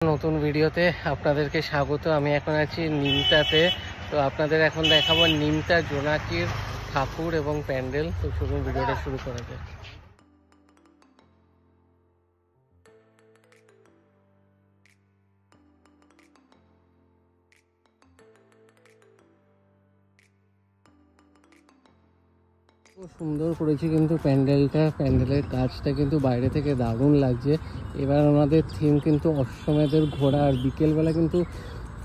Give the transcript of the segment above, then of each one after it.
নতুন ভিডিওতে আপনাদেরকে স্বাগত। আমি এখন আছি নিমতাতে। তো আপনাদের এখন দেখাবো নিমতা জোনাকির ঠাকুর এবং প্যান্ডেল। তো চলুন ভিডিওটা শুরু করা যায়। খুব সুন্দর করেছি কিন্তু প্যান্ডেলের কাজটা কিন্তু বাইরে থেকে দারুণ লাগছে। এবার আমাদের থিম কিন্তু অশ্বমেধের ঘোড়া, আর বিকেলবেলা কিন্তু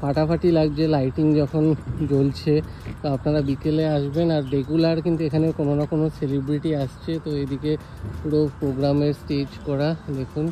ফাটাফাটি লাগছে লাইটিং যখন জ্বলছে। তো আপনারা বিকেলে আসবেন। আর রেগুলার কিন্তু এখানে কোনো না কোনো সেলিব্রিটি আসছে। তো এদিকে পুরো প্রোগ্রামের স্টেজ করা দেখুন।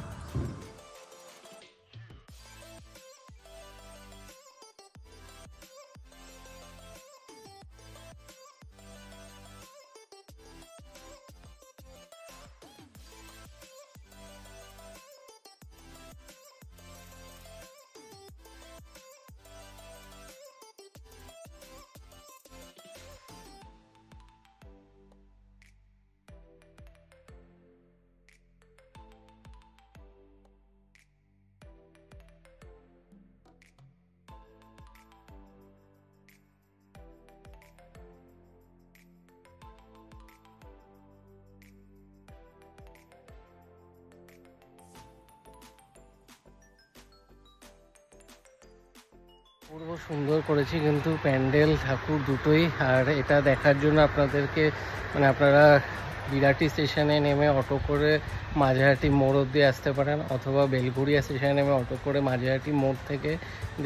পূর্ব সুন্দর করেছি কিন্তু প্যান্ডেল ঠাকুর দুটোই। আর এটা দেখার জন্য আপনাদেরকে আপনারা বিরাটি স্টেশনে নেমে অটো করে মাঝেরহাটি মোড় অব্দি আসতে পারেন, অথবা বেলঘড়িয়া স্টেশনে নেমে অটো করে মাঝেরহাটি মোড় থেকে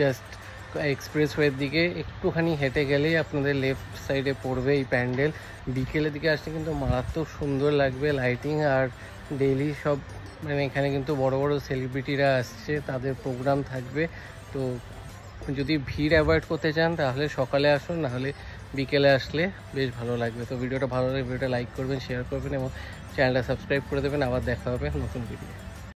জাস্ট এক্সপ্রেসওয়ের দিকে একটুখানি হেঁটে গেলেই আপনাদের লেফট সাইডে পড়বে এই প্যান্ডেল। বিকেলের দিকে আসলে কিন্তু মারাত্মক সুন্দর লাগবে লাইটিং। আর ডেইলি সব এখানে কিন্তু বড় বড় সেলিব্রিটিরা আসছে, তাদের প্রোগ্রাম থাকবে। তো যদি ভিড় অ্যাভয়েড করতে চান তাহলে সকালে আসুন, নাহলে বিকেলে আসলে বেশ ভালো লাগবে। তো ভিডিওটা ভালো লাগলে ভিডিওটা লাইক করবেন, শেয়ার করবেন এবং চ্যানেলটা সাবস্ক্রাইব করে দেবেন। আবার দেখা হবে নতুন ভিডিও।